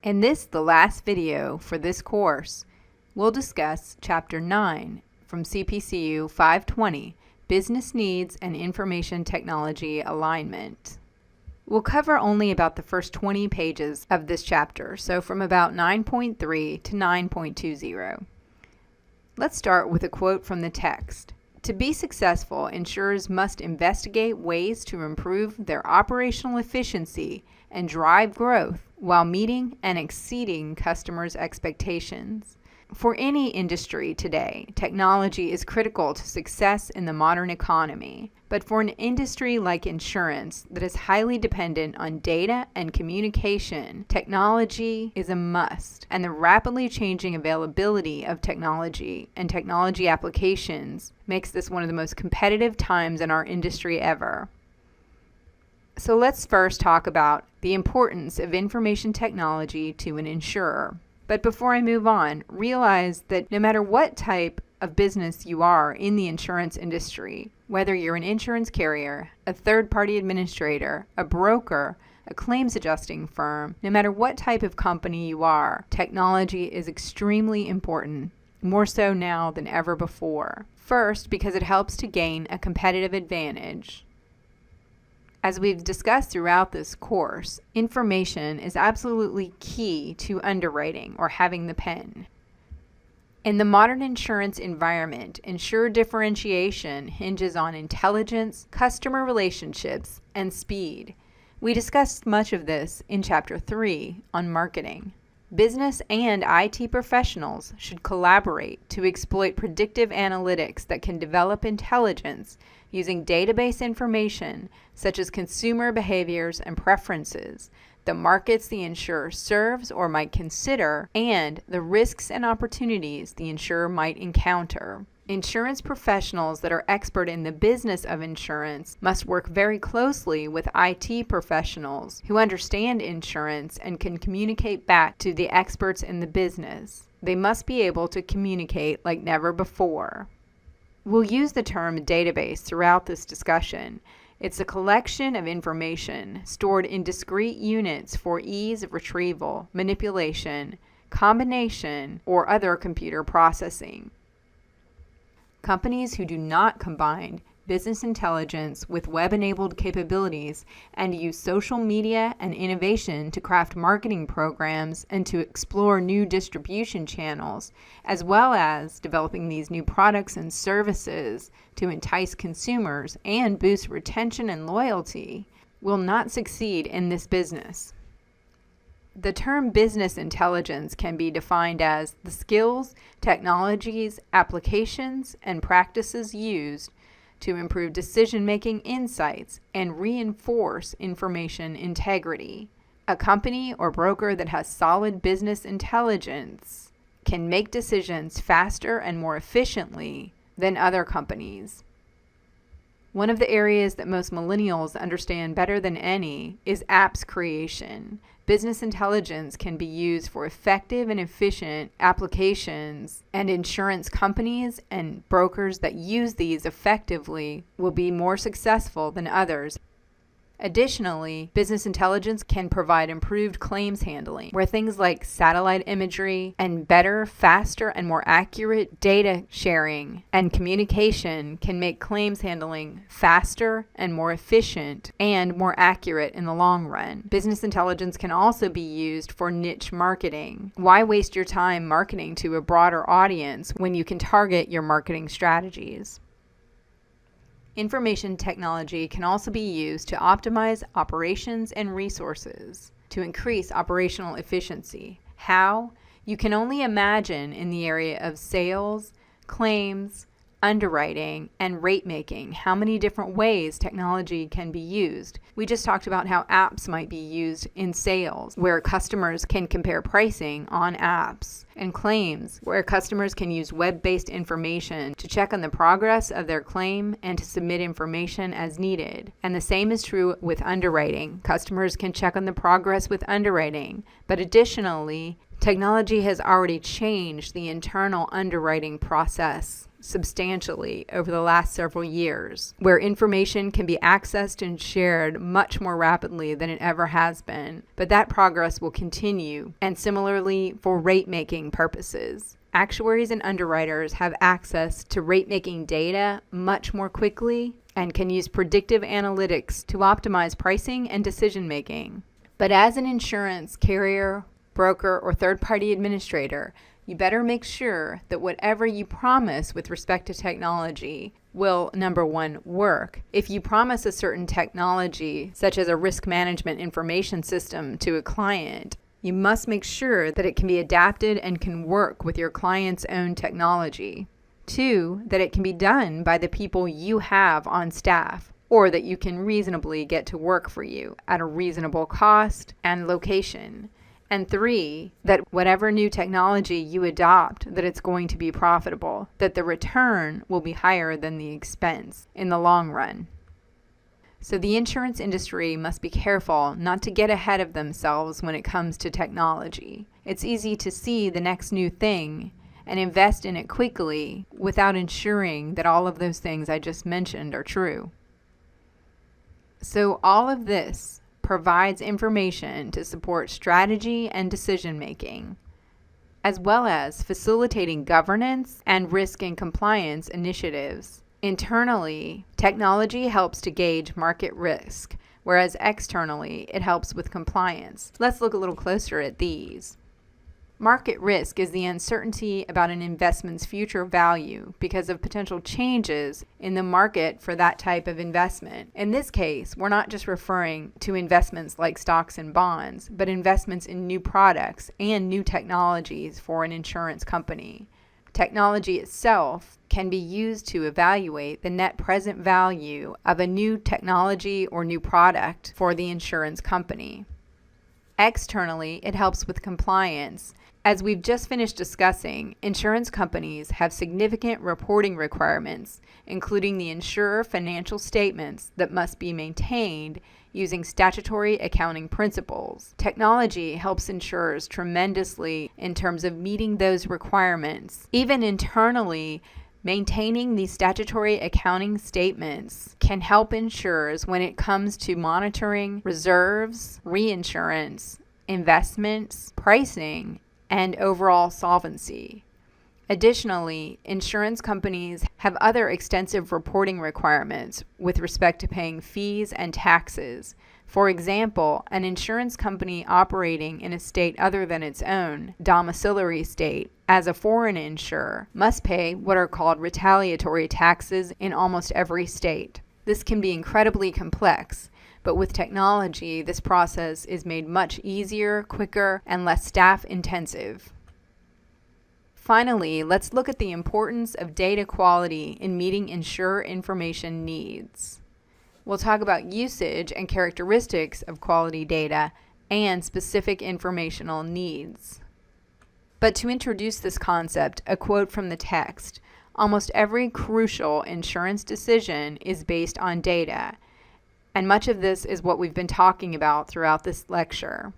In this, the last video for this course, we'll discuss Chapter 9 from CPCU 520, Business Needs and Information Technology Alignment. We'll cover only about the first 20 pages of this chapter, so from about 9.3 to 9.20. Let's start with a quote from the text. To be successful, insurers must investigate ways to improve their operational efficiency and drive growth while meeting and exceeding customers' expectations. For any industry today, technology is critical to success in the modern economy. But for an industry like insurance that is highly dependent on data and communication, technology is a must, and the rapidly changing availability of technology and technology applications makes this one of the most competitive times in our industry ever. So let's first talk about the importance of information technology to an insurer. But before I move on, realize that no matter what type of business you are in the insurance industry, whether you're an insurance carrier, a third-party administrator, a broker, a claims adjusting firm, no matter what type of company you are, technology is extremely important, more so now than ever before. First, because it helps to gain a competitive advantage. As we've discussed throughout this course, information is absolutely key to underwriting or having the pen. In the modern insurance environment, insurer differentiation hinges on intelligence, customer relationships, and speed. We discussed much of this in Chapter 3 on marketing. Business and IT professionals should collaborate to exploit predictive analytics that can develop intelligence using database information such as consumer behaviors and preferences, the markets the insurer serves or might consider, and the risks and opportunities the insurer might encounter. Insurance professionals that are expert in the business of insurance must work very closely with IT professionals who understand insurance and can communicate back to the experts in the business. They must be able to communicate like never before. We'll use the term database throughout this discussion. It's a collection of information stored in discrete units for ease of retrieval, manipulation, combination, or other computer processing. Companies who do not combine business intelligence with web-enabled capabilities and use social media and innovation to craft marketing programs and to explore new distribution channels, as well as developing these new products and services to entice consumers and boost retention and loyalty, will not succeed in this business. The term business intelligence can be defined as the skills, technologies, applications, and practices used to improve decision-making insights and reinforce information integrity. A company or broker that has solid business intelligence can make decisions faster and more efficiently than other companies. One of the areas that most millennials understand better than any is apps creation. Business intelligence can be used for effective and efficient applications, and insurance companies and brokers that use these effectively will be more successful than others. Additionally, business intelligence can provide improved claims handling, where things like satellite imagery and better, faster, and more accurate data sharing and communication can make claims handling faster and more efficient and more accurate in the long run. Business intelligence can also be used for niche marketing. Why waste your time marketing to a broader audience when you can target your marketing strategies? Information technology can also be used to optimize operations and resources to increase operational efficiency. How? You can only imagine in the area of sales, claims, underwriting, and rate making how many different ways technology can be used. We just talked about how apps might be used in sales, where customers can compare pricing on apps, and claims, where customers can use web-based information to check on the progress of their claim and to submit information as needed. And the same is true with underwriting. Customers can check on the progress with underwriting, but additionally, technology has already changed the internal underwriting process. substantially over the last several years, where information can be accessed and shared much more rapidly than it ever has been. But that progress will continue, and similarly for rate-making purposes. Actuaries and underwriters have access to rate-making data much more quickly and can use predictive analytics to optimize pricing and decision-making. But as an insurance carrier, broker, or third-party administrator, you better make sure that whatever you promise with respect to technology will, number one, work. If you promise a certain technology, such as a risk management information system, to a client, you must make sure that it can be adapted and can work with your client's own technology. Two, that it can be done by the people you have on staff, or that you can reasonably get to work for you at a reasonable cost and location. And three, that whatever new technology you adopt, that it's going to be profitable, that the return will be higher than the expense in the long run. So the insurance industry must be careful not to get ahead of themselves when it comes to technology. It's easy to see the next new thing and invest in it quickly without ensuring that all of those things I just mentioned are true. So all of this provides information to support strategy and decision making, as well as facilitating governance and risk and compliance initiatives. Internally, technology helps to gauge market risk, whereas externally, it helps with compliance. Let's look a little closer at these. Market risk is the uncertainty about an investment's future value because of potential changes in the market for that type of investment. In this case, we're not just referring to investments like stocks and bonds, but investments in new products and new technologies for an insurance company. Technology itself can be used to evaluate the net present value of a new technology or new product for the insurance company. Externally, it helps with compliance. As we've just finished discussing, insurance companies have significant reporting requirements, including the insurer financial statements that must be maintained using statutory accounting principles. Technology helps insurers tremendously in terms of meeting those requirements. Even internally, maintaining these statutory accounting statements can help insurers when it comes to monitoring reserves, reinsurance, investments, pricing, and overall solvency. Additionally, insurance companies have other extensive reporting requirements with respect to paying fees and taxes. For example, an insurance company operating in a state other than its own domiciliary state as a foreign insurer must pay what are called retaliatory taxes in almost every state. This can be incredibly complex, but with technology, this process is made much easier, quicker, and less staff intensive. Finally, let's look at the importance of data quality in meeting insurer information needs. We'll talk about usage and characteristics of quality data and specific informational needs. But to introduce this concept, a quote from the text: "Almost every crucial insurance decision is based on data." And much of this is what we've been talking about throughout this lecture.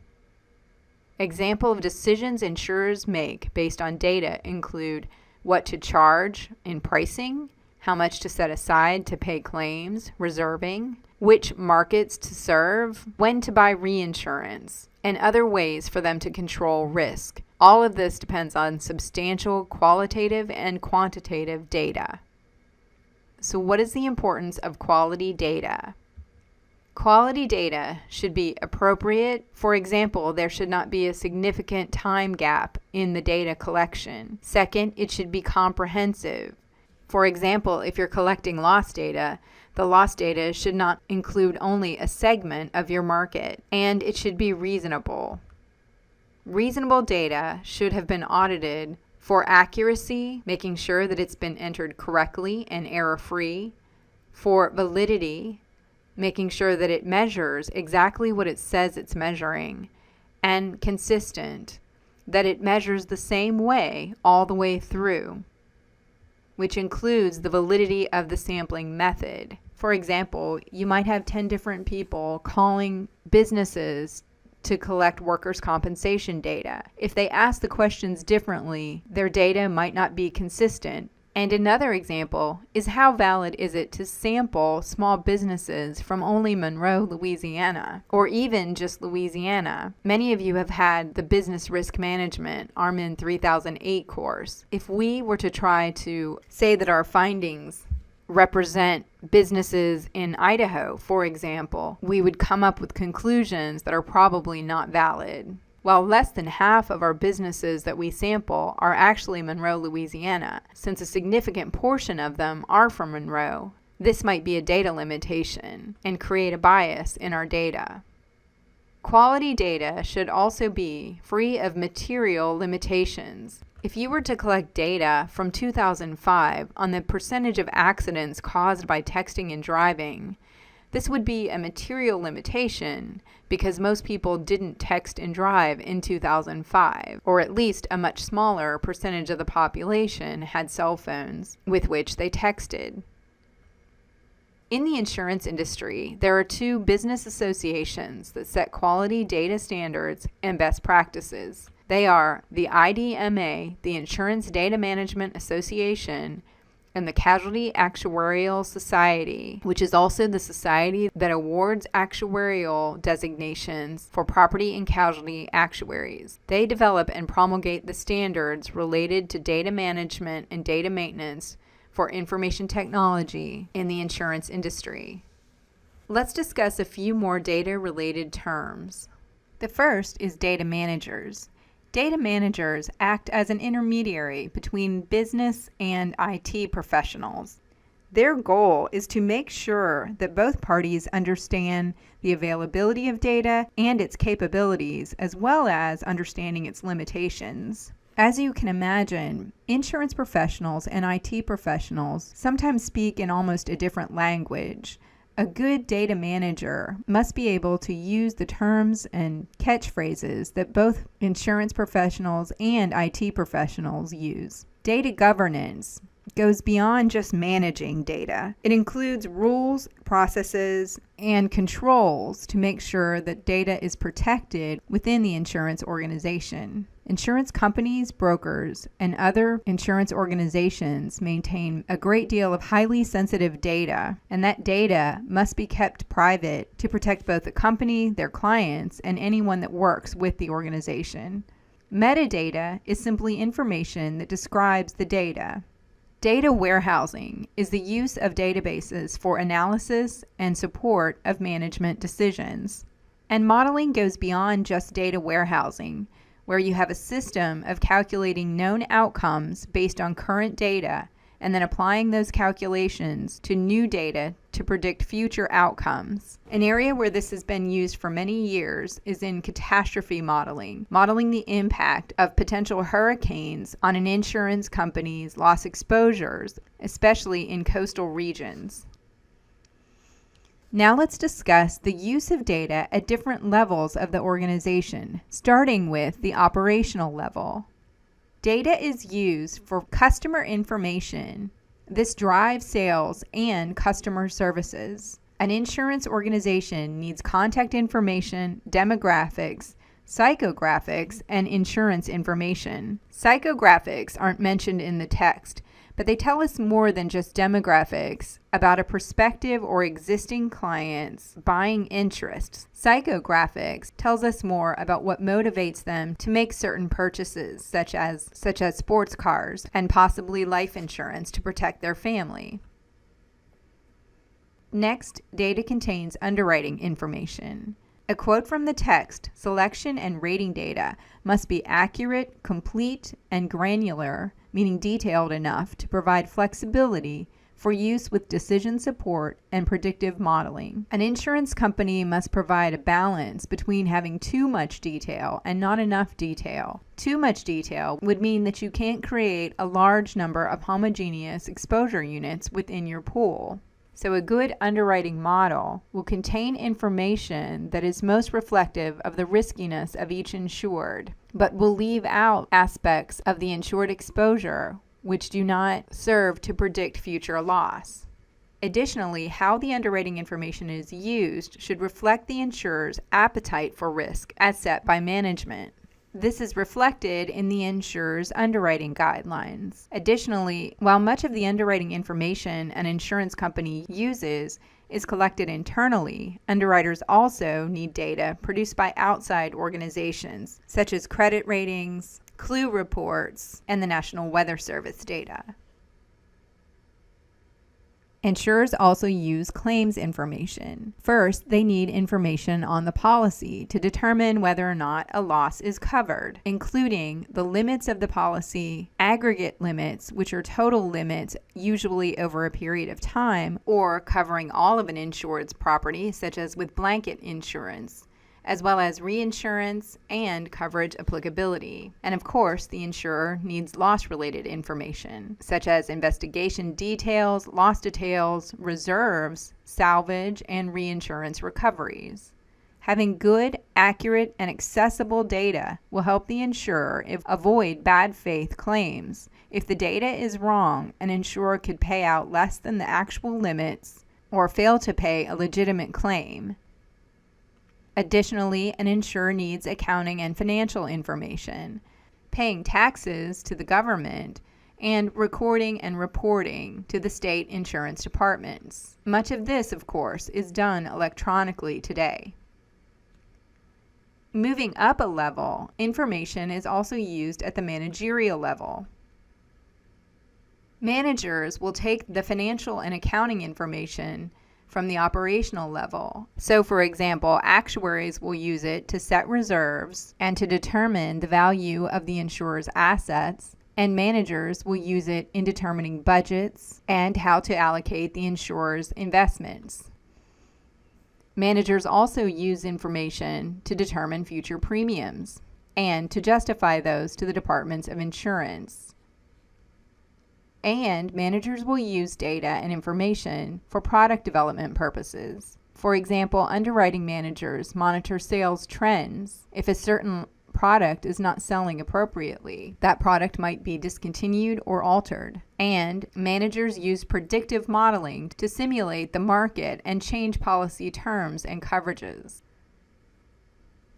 Example of decisions insurers make based on data include what to charge in pricing, how much to set aside to pay claims, reserving, which markets to serve, when to buy reinsurance, and other ways for them to control risk. All of this depends on substantial qualitative and quantitative data. So what is the importance of quality data? Quality data should be appropriate. For example, there should not be a significant time gap in the data collection. Second, it should be comprehensive. For example, if you're collecting loss data, the loss data should not include only a segment of your market, and it should be reasonable. Reasonable data should have been audited for accuracy, making sure that it's been entered correctly and error-free, for validity, making sure that it measures exactly what it says it's measuring, and consistent, that it measures the same way all the way through, which includes the validity of the sampling method. For example, you might have 10 different people calling businesses to collect workers' compensation data. If they ask the questions differently, their data might not be consistent, And another example is how valid is it to sample small businesses from only Monroe, Louisiana, or even just Louisiana. Many of you have had the Business Risk Management ARMIN 3008 course. If we were to try to say that our findings represent businesses in Idaho, for example, we would come up with conclusions that are probably not valid. While less than half of our businesses that we sample are actually Monroe, Louisiana, since a significant portion of them are from Monroe, this might be a data limitation and create a bias in our data. Quality data should also be free of material limitations. If you were to collect data from 2005 on the percentage of accidents caused by texting and driving, this would be a material limitation because most people didn't text and drive in 2005, or at least a much smaller percentage of the population had cell phones with which they texted. In the insurance industry, there are two business associations that set quality data standards and best practices. They are the IDMA, the Insurance Data Management Association, and the Casualty Actuarial Society, which is also the society that awards actuarial designations for property and casualty actuaries. They develop and promulgate the standards related to data management and data maintenance for information technology in the insurance industry. Let's discuss a few more data-related terms. The first is data managers. Data managers act as an intermediary between business and IT professionals. Their goal is to make sure that both parties understand the availability of data and its capabilities, as well as understanding its limitations. As you can imagine, insurance professionals and IT professionals sometimes speak in almost a different language. A good data manager must be able to use the terms and catchphrases that both insurance professionals and IT professionals use. Data governance goes beyond just managing data. It includes rules, processes, and controls to make sure that data is protected within the insurance organization. Insurance companies, brokers, and other insurance organizations maintain a great deal of highly sensitive data, and that data must be kept private to protect both the company, their clients, and anyone that works with the organization. Metadata is simply information that describes the data. Data warehousing is the use of databases for analysis and support of management decisions. And modeling goes beyond just data warehousing, where you have a system of calculating known outcomes based on current data and then applying those calculations to new data to predict future outcomes. An area where this has been used for many years is in catastrophe modeling, modeling the impact of potential hurricanes on an insurance company's loss exposures, especially in coastal regions. Now let's discuss the use of data at different levels of the organization, starting with the operational level. Data is used for customer information. This drives sales and customer services. An insurance organization needs contact information, demographics, psychographics, and insurance information. Psychographics aren't mentioned in the text, but they tell us more than just demographics about a prospective or existing client's buying interests. Psychographics tells us more about what motivates them to make certain purchases, such as sports cars and possibly life insurance to protect their family. Next, data contains underwriting information. A quote from the text, selection and rating data must be accurate, complete, and granular, meaning detailed enough to provide flexibility for use with decision support and predictive modeling. An insurance company must provide a balance between having too much detail and not enough detail. Too much detail would mean that you can't create a large number of homogeneous exposure units within your pool. So a good underwriting model will contain information that is most reflective of the riskiness of each insured, but will leave out aspects of the insured exposure which do not serve to predict future loss. Additionally, how the underwriting information is used should reflect the insurer's appetite for risk as set by management. This is reflected in the insurer's underwriting guidelines. Additionally, while much of the underwriting information an insurance company uses is collected internally, underwriters also need data produced by outside organizations, such as credit ratings, CLUE reports, and the National Weather Service data. Insurers also use claims information. First, they need information on the policy to determine whether or not a loss is covered, including the limits of the policy, aggregate limits, which are total limits usually over a period of time, or covering all of an insured's property, such as with blanket insurance, as well as reinsurance and coverage applicability. And of course, the insurer needs loss-related information, such as investigation details, loss details, reserves, salvage, and reinsurance recoveries. Having good, accurate, and accessible data will help the insurer avoid bad faith claims. If the data is wrong, an insurer could pay out less than the actual limits or fail to pay a legitimate claim. Additionally, an insurer needs accounting and financial information, paying taxes to the government, and recording and reporting to the state insurance departments. Much of this, of course, is done electronically today. Moving up a level, information is also used at the managerial level. Managers will take the financial and accounting information from the operational level. So, for example, actuaries will use it to set reserves and to determine the value of the insurer's assets, and managers will use it in determining budgets and how to allocate the insurer's investments. Managers also use information to determine future premiums and to justify those to the departments of insurance. And managers will use data and information for product development purposes. For example, underwriting managers monitor sales trends. If a certain product is not selling appropriately, that product might be discontinued or altered. And managers use predictive modeling to simulate the market and change policy terms and coverages.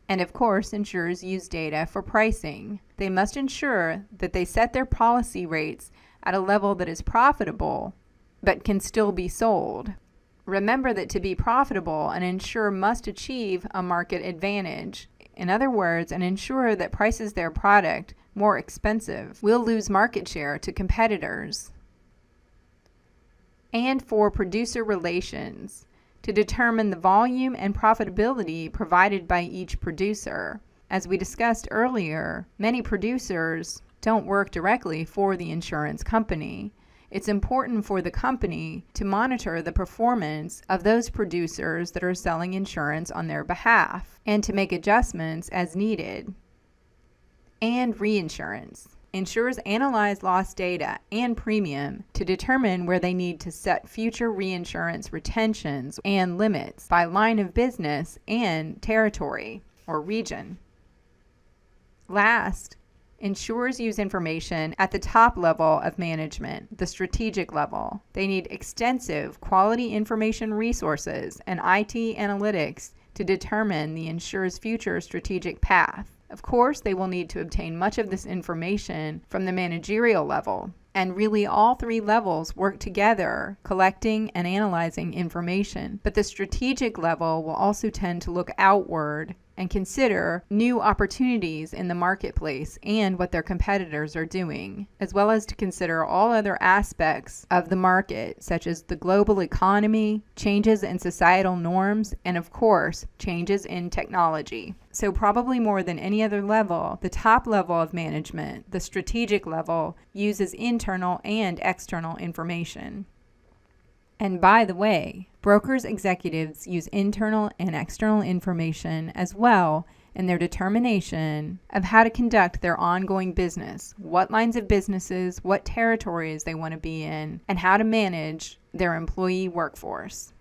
And of course, insurers use data for pricing. They must ensure that they set their policy rates at a level that is profitable, but can still be sold. Remember that to be profitable, an insurer must achieve a market advantage. In other words, an insurer that prices their product more expensive will lose market share to competitors. And for producer relations, to determine the volume and profitability provided by each producer. As we discussed earlier, many producers don't work directly for the insurance company. It's important for the company to monitor the performance of those producers that are selling insurance on their behalf and to make adjustments as needed. And reinsurance. Insurers analyze loss data and premium to determine where they need to set future reinsurance retentions and limits by line of business and territory or region. Last, insurers use information at the top level of management, the strategic level. They need extensive quality information resources and IT analytics to determine the insurer's future strategic path. Of course, they will need to obtain much of this information from the managerial level. And really, all three levels work together, collecting and analyzing information. But the strategic level will also tend to look outward and consider new opportunities in the marketplace and what their competitors are doing, as well as to consider all other aspects of the market, such as the global economy, changes in societal norms, and of course, changes in technology. So probably more than any other level, the top level of management, the strategic level, uses internal and external information. And by the way, brokers' executives use internal and external information as well in their determination of how to conduct their ongoing business, what lines of businesses, what territories they want to be in, and how to manage their employee workforce.